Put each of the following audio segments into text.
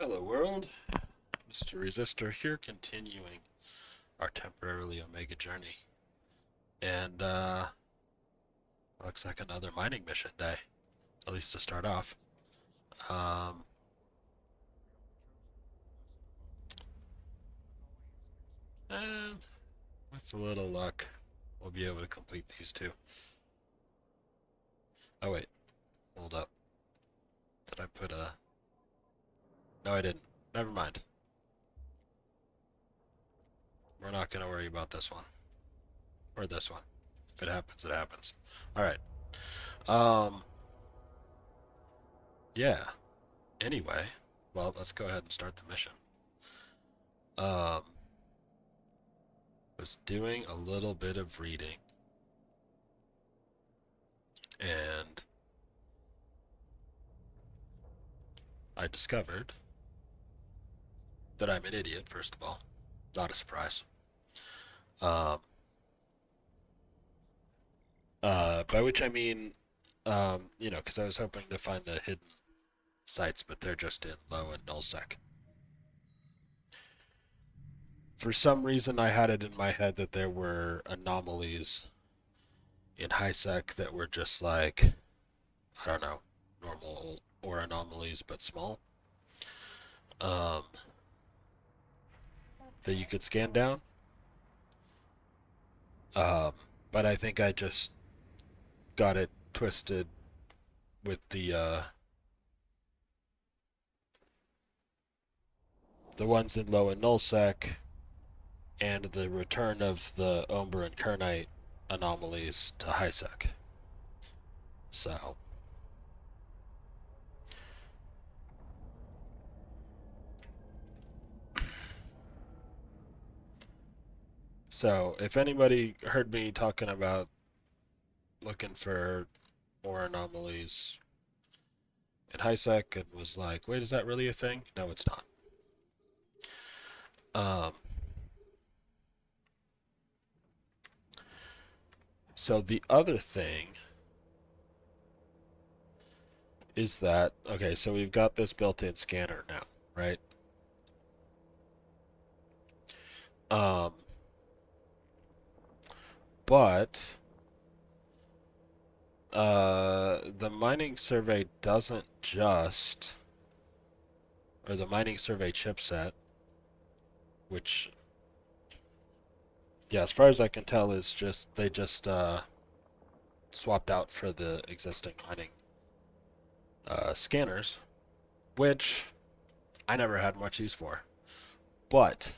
Hello world, Mr. Resistor here, continuing our temporarily Omega journey. And looks like another mining mission day, at least to start off. Um, and with a little luck, we'll be able to complete these two. Oh wait, hold up. Did I put a... No, I didn't. Never mind. We're not going to worry about this one. Or this one. If it happens, it happens. Alright. Um, yeah. Anyway, well, let's go ahead and start the mission. Um, was doing a little bit of reading, and I discovered that I'm an idiot, first of all. Not a surprise. Um, by which I mean, because I was hoping to find the hidden sites, but they're just in low and nullsec. For some reason, I had it in my head that there were anomalies in high sec that were just like, I don't know, normal or anomalies, but small, um, that you could scan down. Um, but I think I just got it twisted with the ones in low and nullsec and the return of the Umber and Kernite anomalies to highsec. So, so if anybody heard me talking about looking for more anomalies in highsec and was like, "Wait, is that really a thing?" No, it's not. Um, so the other thing is that okay, so we've got this built-in scanner now, right? Um, but the mining survey doesn't just, or the mining survey chipset, which, yeah, as far as I can tell, is just they just swapped out for the existing mining scanners, which I never had much use for. But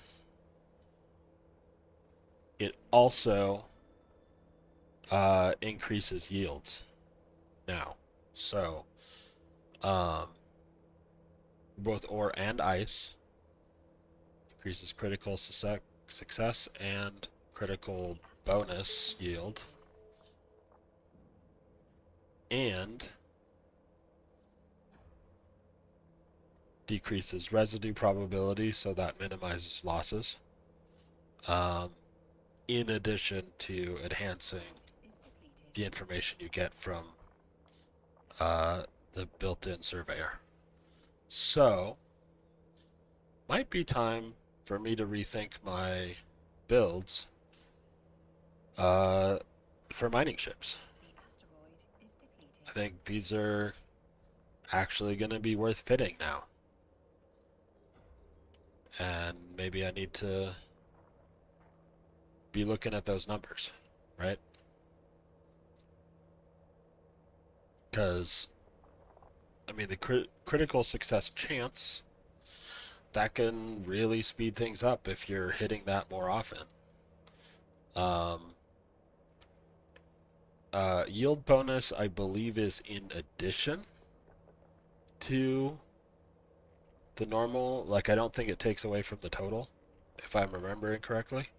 it also increases yields now. So, um, both ore and ice increases critical success and critical bonus yield, and decreases residue probability, so that minimizes losses. Um, in addition to enhancing the information you get from uh, the built-in surveyor. So, might be time for me to rethink my builds uh, for mining ships. I think these are actually going to be worth fitting now. And maybe I need to be looking at those numbers, right? Because, I mean, the critical success chance, that can really speed things up if you're hitting that more often. Um, yield bonus, I believe, is in addition to the normal. Like, I don't think it takes away from the total, if I'm remembering correctly.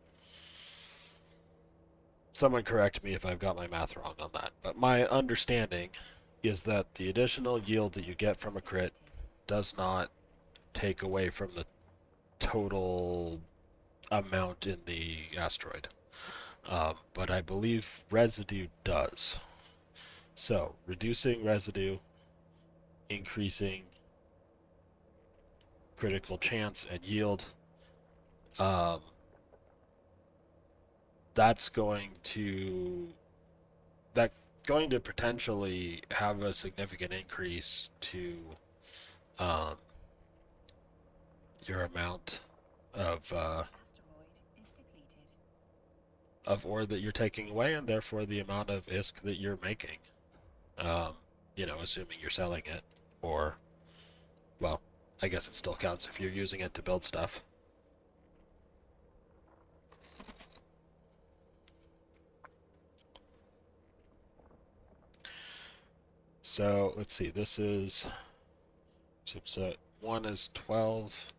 Someone correct me if I've got my math wrong on that. But my understanding is that the additional yield that you get from a crit does not take away from the total amount in the asteroid. But I believe residue does. So, reducing residue, increasing critical chance and yield, um, that's going to potentially have a significant increase to um, your amount of ore that you're taking away, and therefore the amount of ISK that you're making. Um, assuming you're selling it, or, well, I guess it still counts if you're using it to build stuff. So let's see. This is chipset 1 is 12.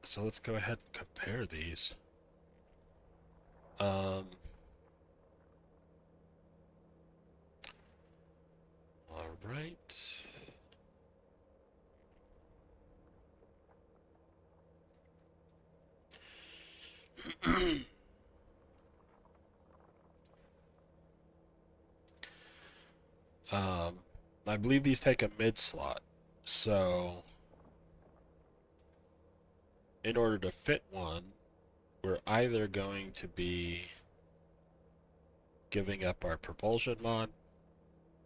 So let's go ahead and compare these. All right. I believe these take a mid slot, so in order to fit one, we're either going to be giving up our propulsion mod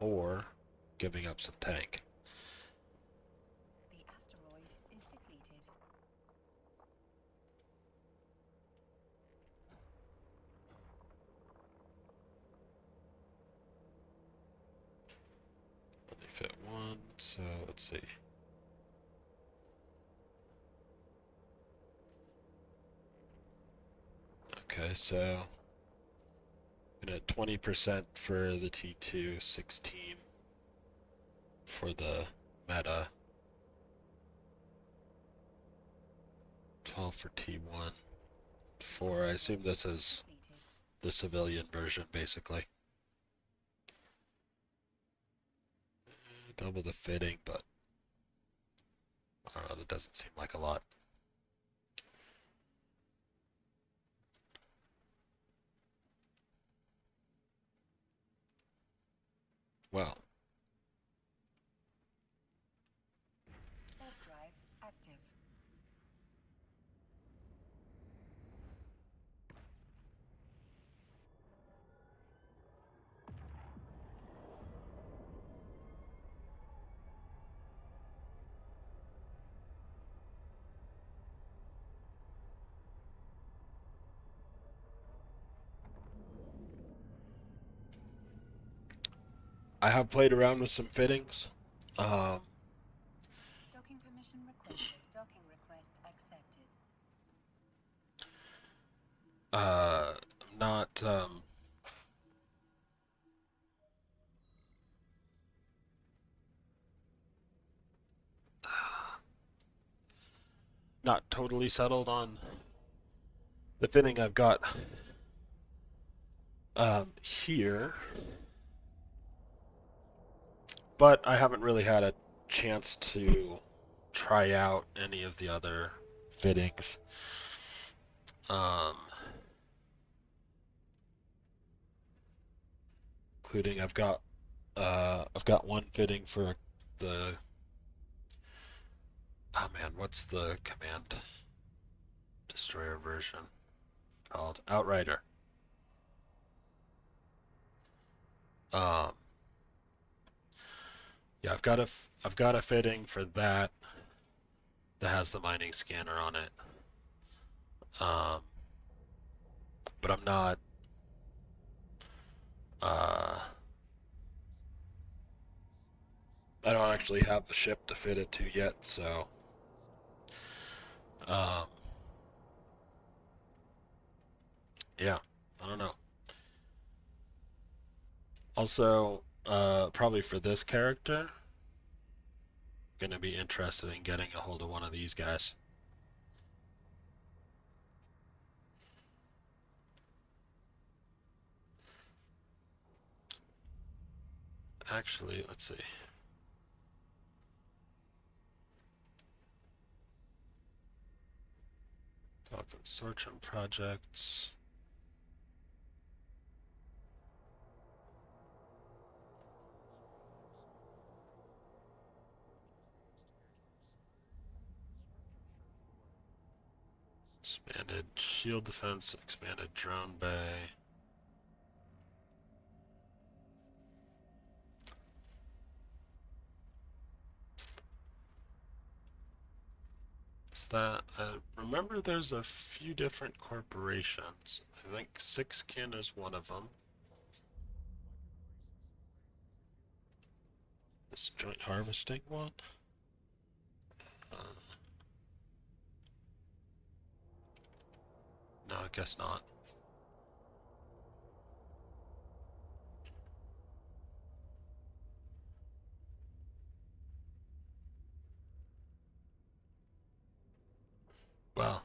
or giving up some tank. The asteroid is depleted. Only fit one, so let's see. Okay, so at 20% for the T2, 16 for the meta, 12 for T1, 4. I assume this is the civilian version, basically. Double the fitting, but I don't know, that doesn't seem like a lot. Well, Warp drive active. I have played around with some fittings. Docking permission requested. Docking request accepted. Not not totally settled on the fitting I've got here, but I haven't really had a chance to try out any of the other fittings. Including I've got one fitting for the, oh man, what's the command destroyer version called? Outrider. Um, yeah, I've got a fitting for that has the mining scanner on it. But I'm not I don't actually have the ship to fit it to yet, so um, yeah, I don't know. Also, probably for this character, gonna be interested in getting a hold of one of these guys. Actually, let's see. Consortium projects. Expanded shield defense, expanded drone bay. Is that, remember there's a few different corporations. I think Sixkin is one of them. This joint harvesting one? Uh, no, I guess not. Well,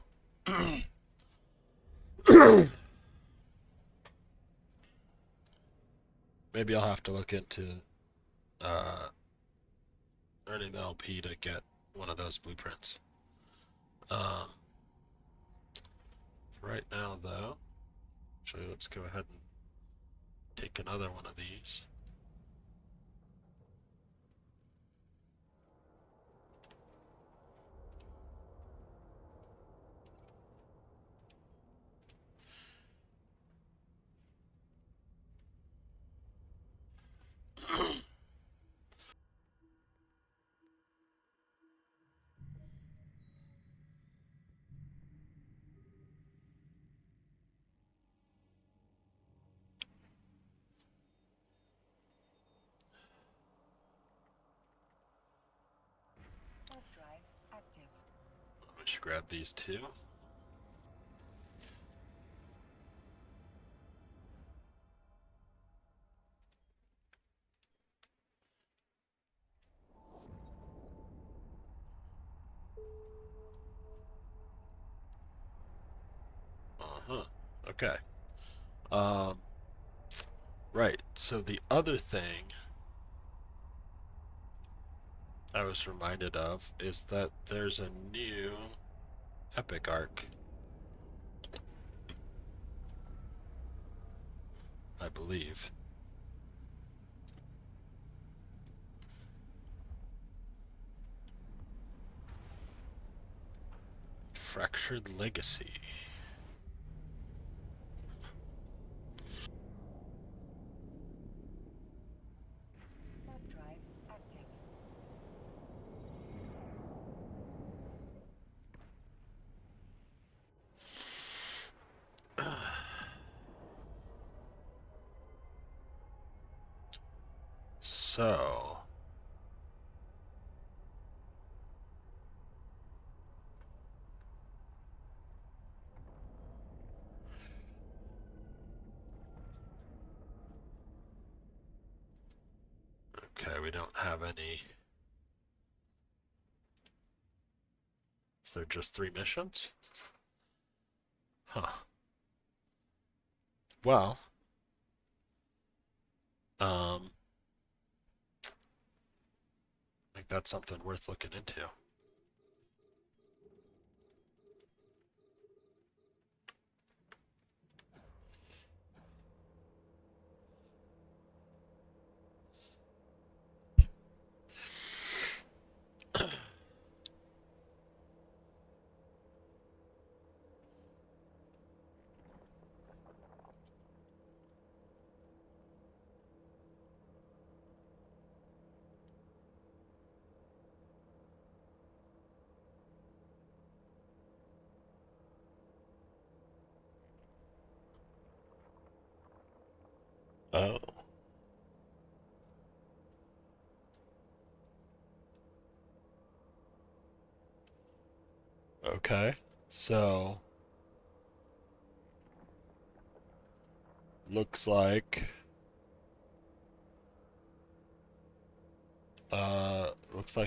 maybe I'll have to look into uh, earning the LP to get one of those blueprints. Um, for right now, though, actually, let's go ahead and take another one of these. Warp drive active. We should grab these two. Uh-huh. Okay. Um, right. So the other thing I was reminded of is that there's a new epic arc, I believe. Fractured Legacy. Warp drive active. So, okay, we don't have any. Is there just 3 missions? Huh. Well, I think that's something worth looking into. Oh. Okay. So, looks like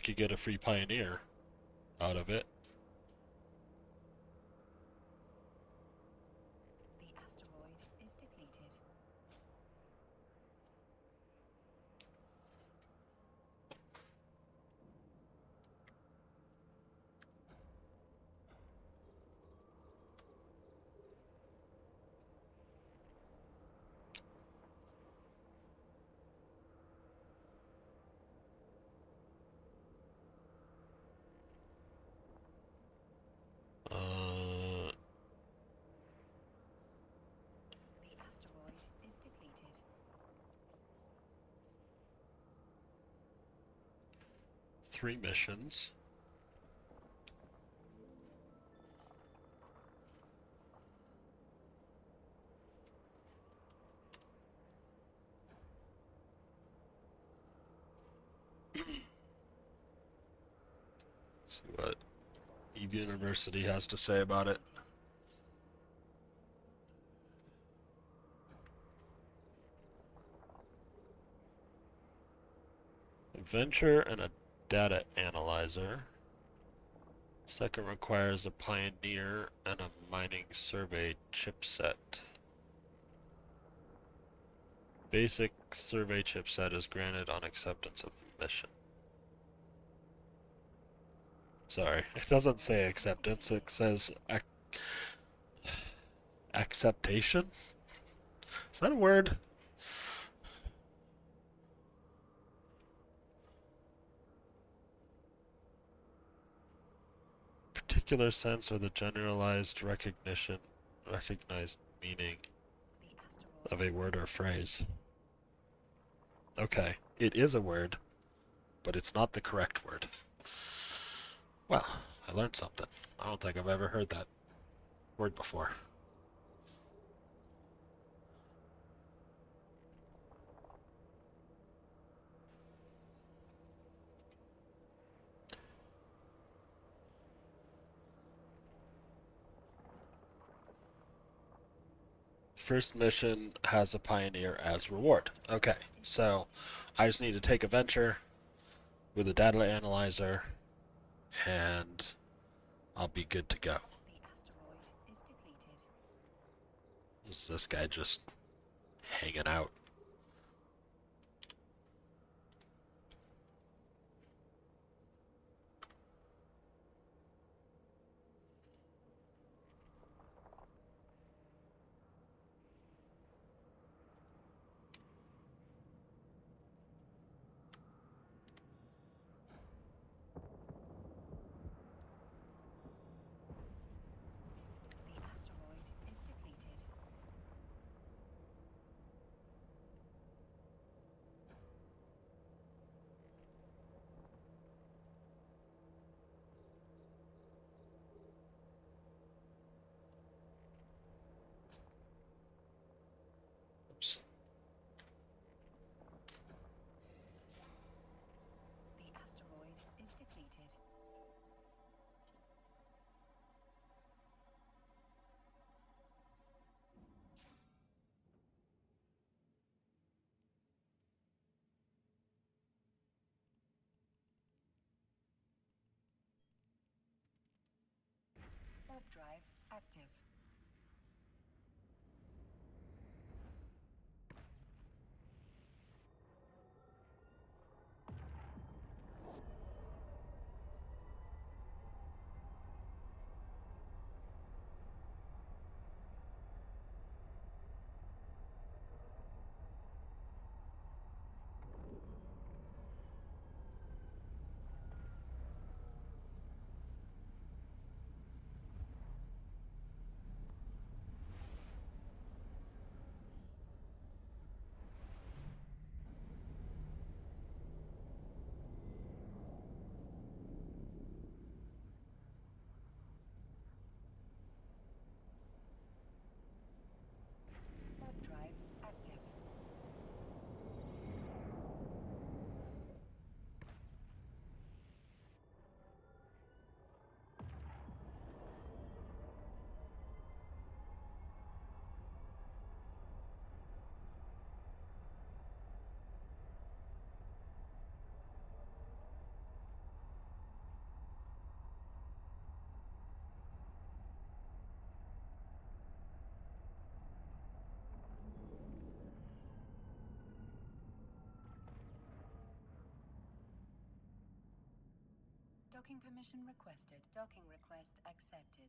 you get a free pioneer out of it. The asteroid is depleted. 3 missions. See what Eve University has to say about it. Adventure and a data analyzer. Second requires a pioneer and a mining survey chipset. Basic survey chipset is granted on acceptance of the mission. Sorry, it doesn't say acceptance, it says acceptation? Is that a word? Particular sense or the generalized recognized meaning The of a asteroid. word or phrase. Okay, it is a word, but it's not the correct word. Well, I learned something. I don't think I've ever heard that word before. First mission has a pioneer as reward. Okay, so I just need to take a venture with a data analyzer and I'll be good to go. The asteroid is depleted. Is this guy just hanging out? The asteroid is depleted. Oops. The asteroid is depleted. Warp drive active. Warp drive active. Docking permission requested. Docking request accepted.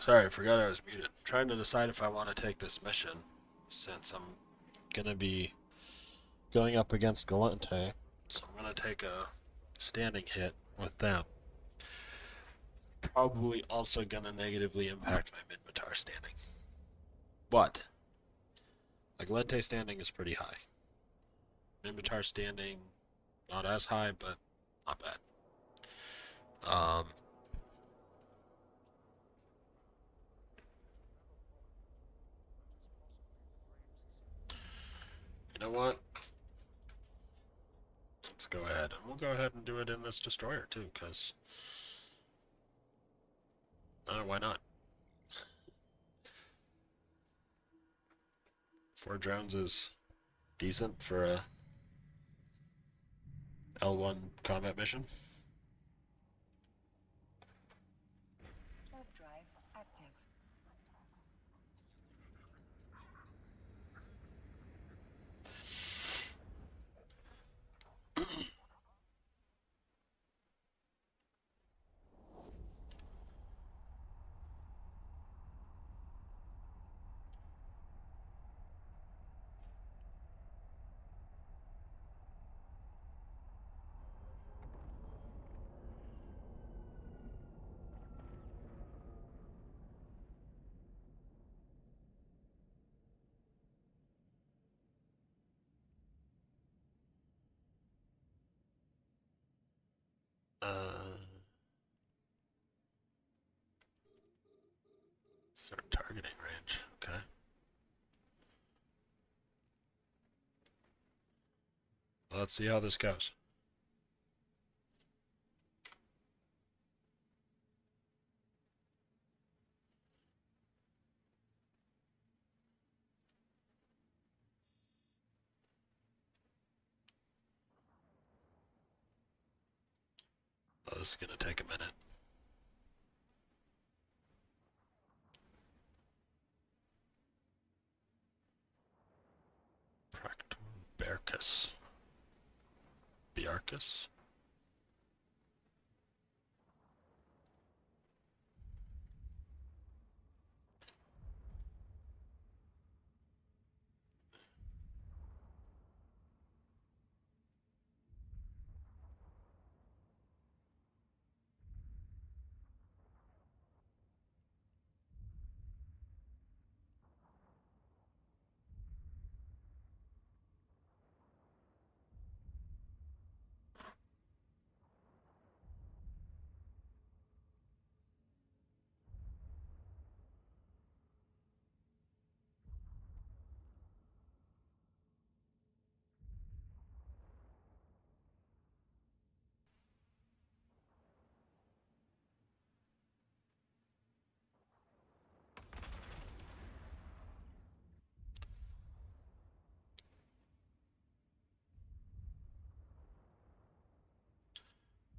Sorry, I forgot I was muted. Trying to decide if I want to take this mission, since I'm gonna be going up against Galente, so I'm gonna take a standing hit with them. Probably also gonna negatively impact my Minmatar standing. But my Galente standing is pretty high. Minmatar standing not as high, but not bad. You know what? Let's go ahead. And we'll go ahead and do it in this destroyer, too, because... why not? 4 drones is decent for a L1 combat mission. Warp drive active. Start targeting range. Okay. Well, let's see how this goes. Well, this is going to take a minute. Bercus. Biarcus?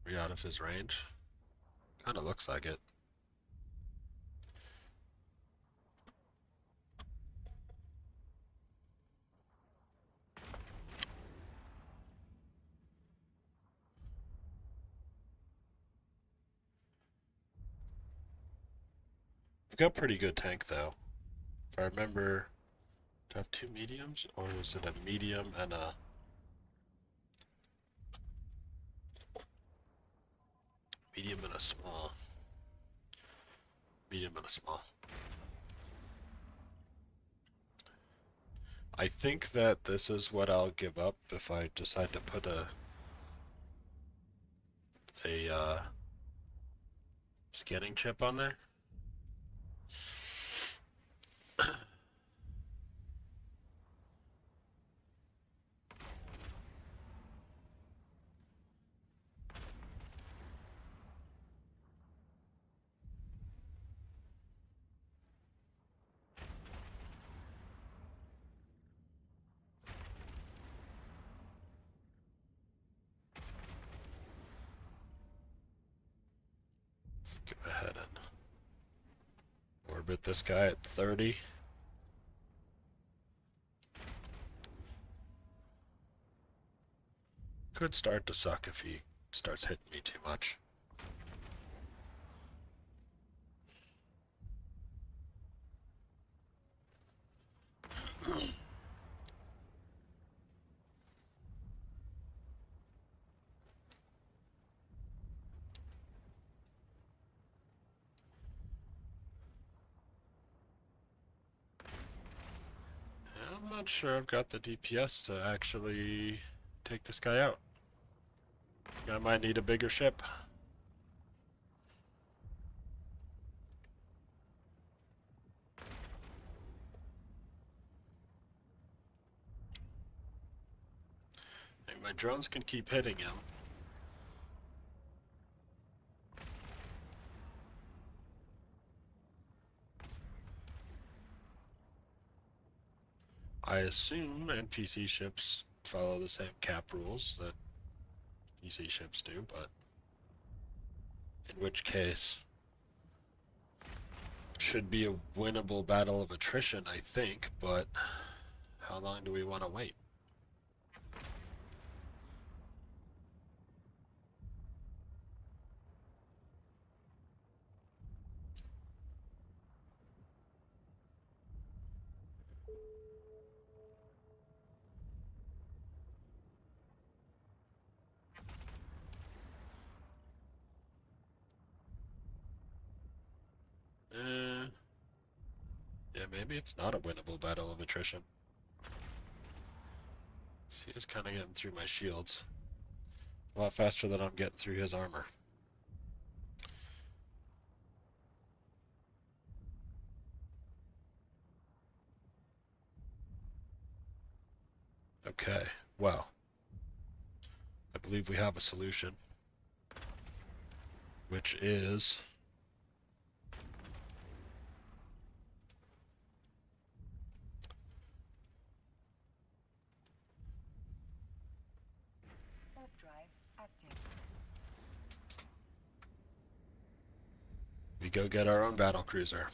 Are we out of his range? Kind of looks like it. We've got pretty good tank, though. If I remember, do I have 2 mediums? Or is it a medium and a... medium and a small? Medium and a small. I think that this is what I'll give up if I decide to put a scanning chip on there. Let's go ahead and orbit this guy at 30. Could start to suck if he starts hitting me too much. I'm not sure I've got the DPS to actually take this guy out. I might need a bigger ship. My drones can keep hitting him. I assume NPC ships follow the same cap rules that PC ships do, but in which case should be a winnable battle of attrition, I think, but how long do we want to wait? Yeah, maybe it's not a winnable battle of attrition. See, he's kind of getting through my shields. A lot faster than I'm getting through his armor. Okay, well, I believe we have a solution, which is Warp drive active. we go get our own battle cruiser.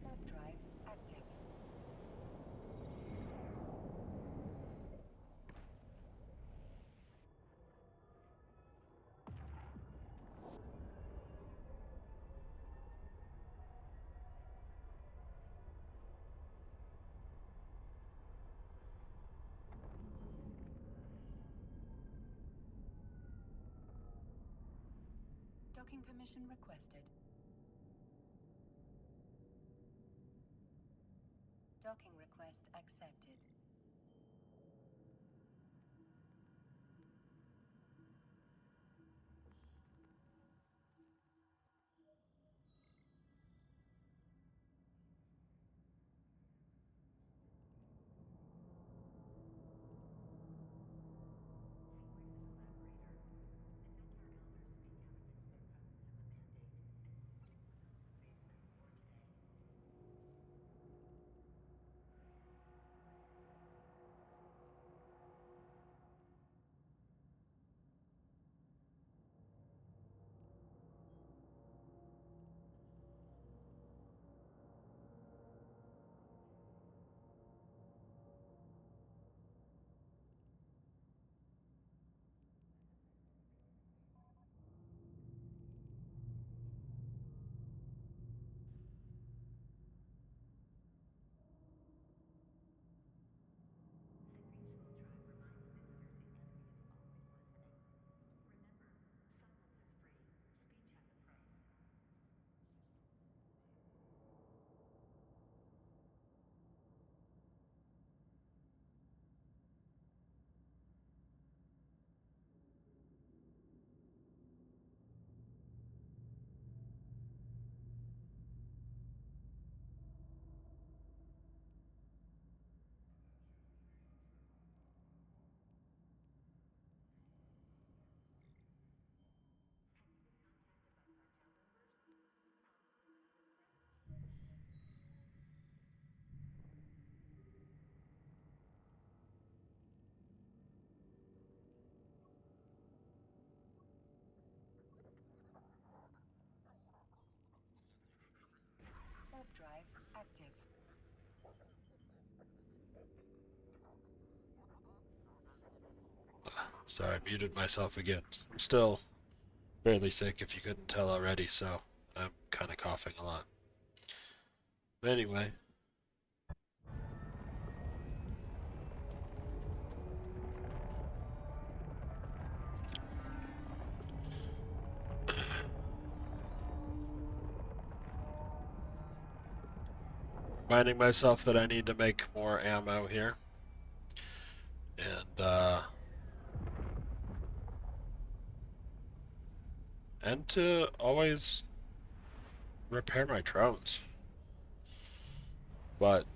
Warp drive active. Docking permission requested. Docking request accepted. Sorry, I muted myself again. I'm still fairly sick if you couldn't tell already, so I'm kind of coughing a lot. But anyway. Reminding myself that I need to make more ammo here. And to always repair my drones. But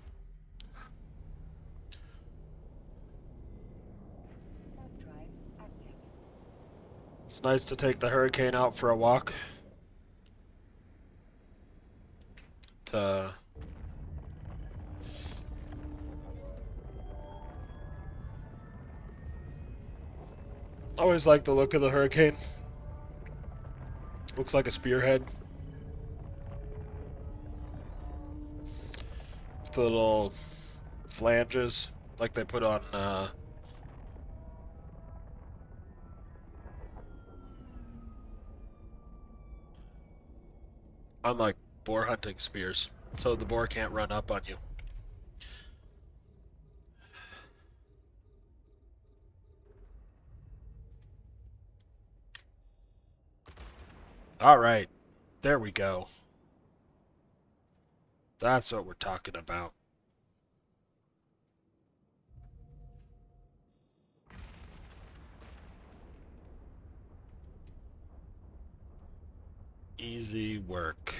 Warp drive active. it's nice to take the Hurricane out for a walk. To always like the look of the Hurricane. Looks like a spearhead. With the little flanges like they put on like boar hunting spears, so the boar can't run up on you. All right, there we go. That's what we're talking about. Easy work.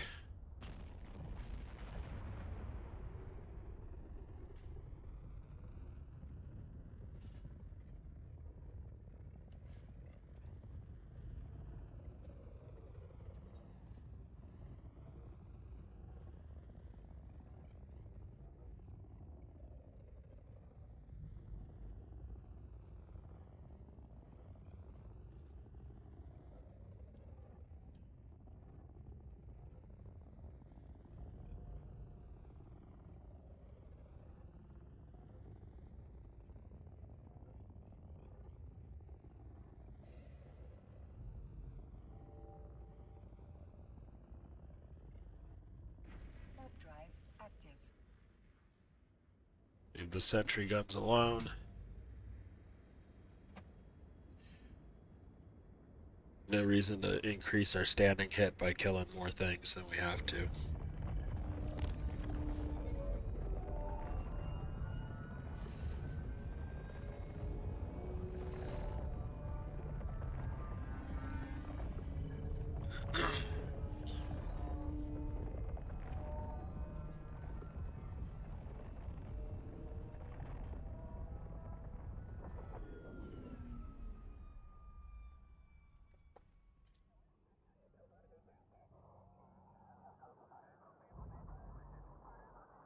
Warp drive active. Leave the sentry guns alone. No reason to increase our standing hit by killing more things than we have to.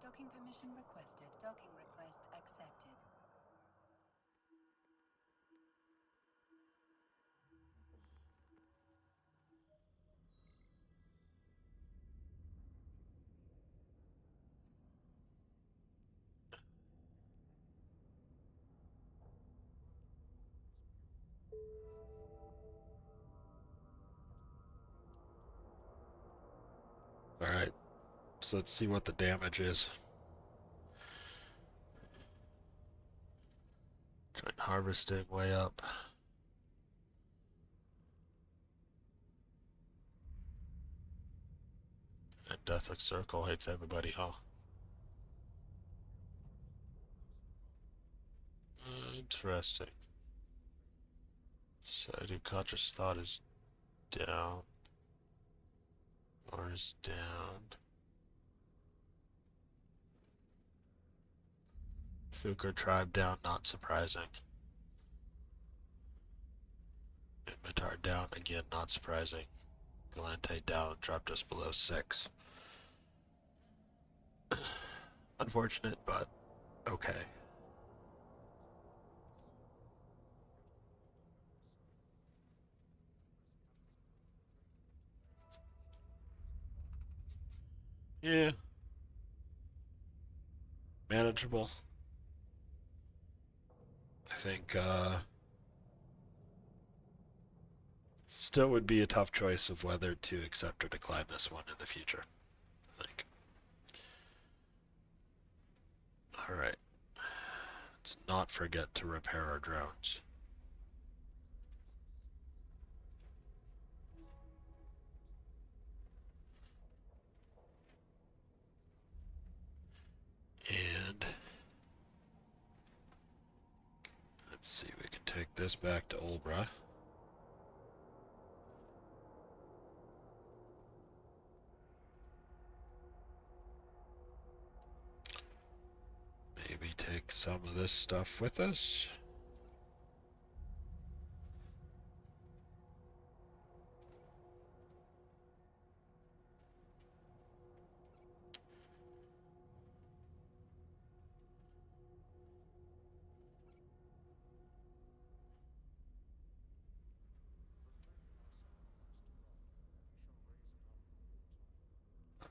Docking permission requested. Docking request accepted. Alright, so let's see what the damage is. Joint harvesting way up. And Deathwick Circle hates everybody, huh? Interesting. So I do conscious thought is down. Or is down. Thukar tribe down, not surprising. Inventar down, again, not surprising. Galante down, dropped us below 6. Unfortunate, but okay. Yeah. Manageable. I think, still would be a tough choice of whether to accept or decline this one in the future. Like, all right. Let's not forget to repair our drones. And let's see, we can take this back to Olbra. Maybe take some of this stuff with us.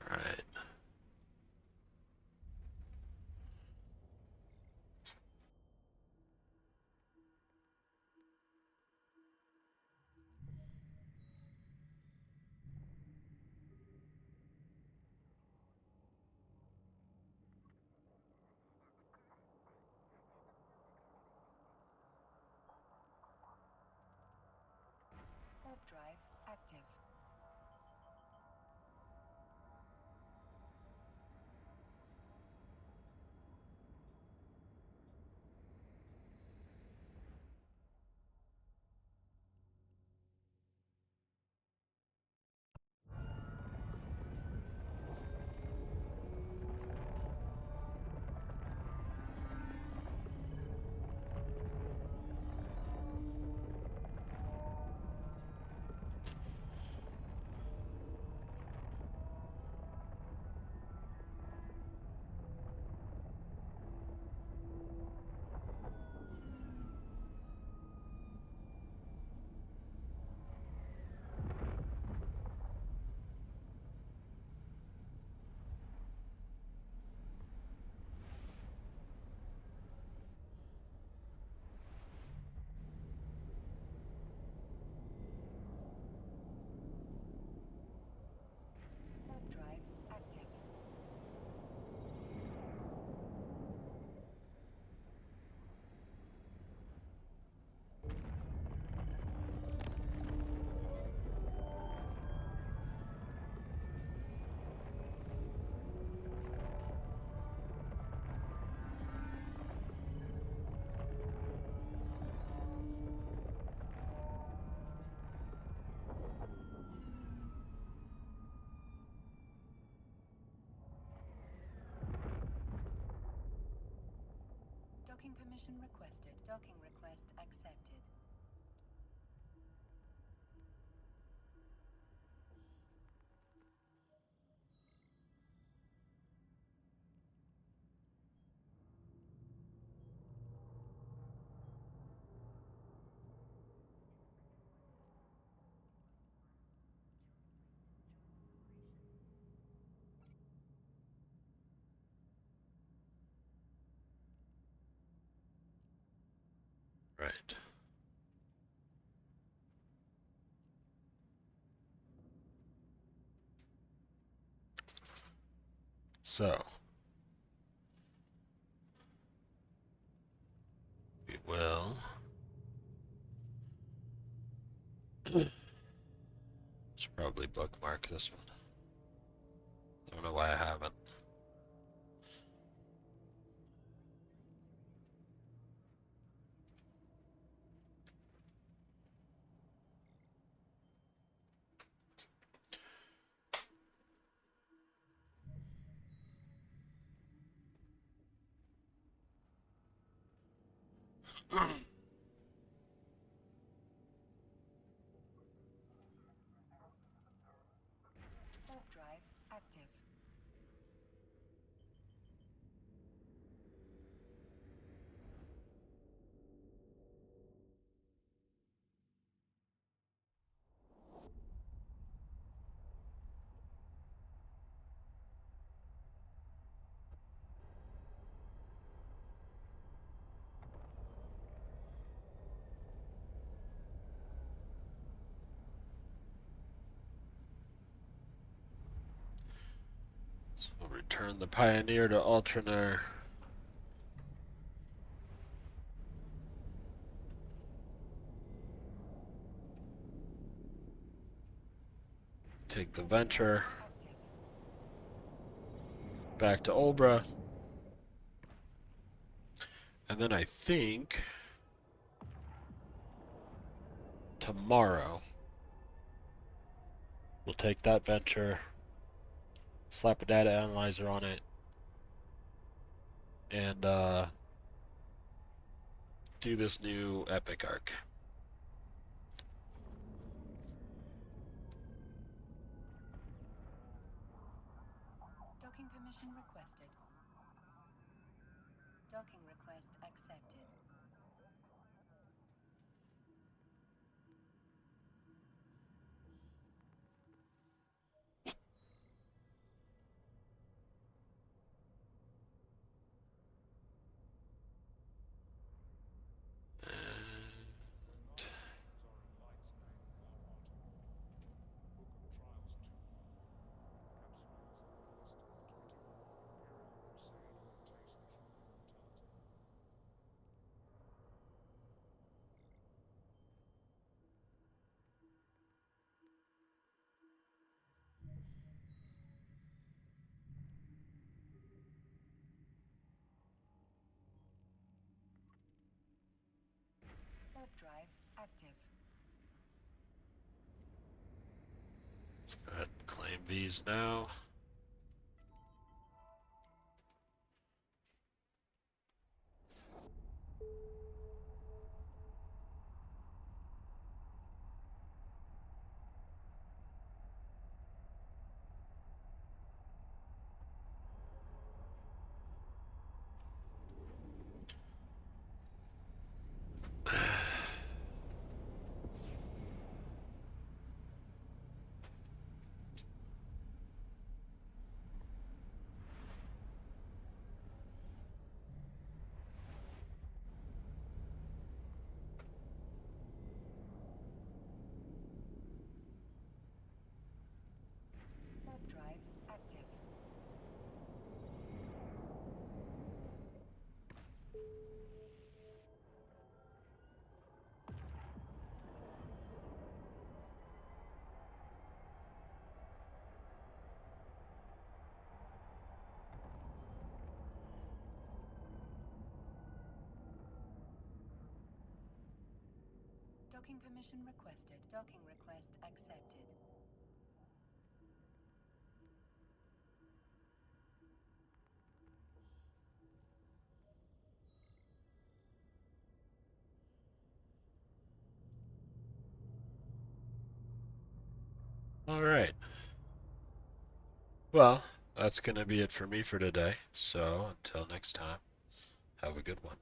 All right. Warp drive active. Warp drive active. Docking permission requested. Docking request accepted. Right. So, we will should probably bookmark this one. I don't know why I haven't. Warp drive active. Turn the Pioneer to Alterner. Take the Venture back to Olbra. And then I think tomorrow we'll take that Venture, slap a data analyzer on it, and do this new Epic arc. Docking permission requested. Docking request accepted. Warp drive active. Let's go ahead and claim these now. Warp drive active. Docking permission requested. Docking request accepted. All right. Well, that's going to be it for me for today. So until next time, have a good one.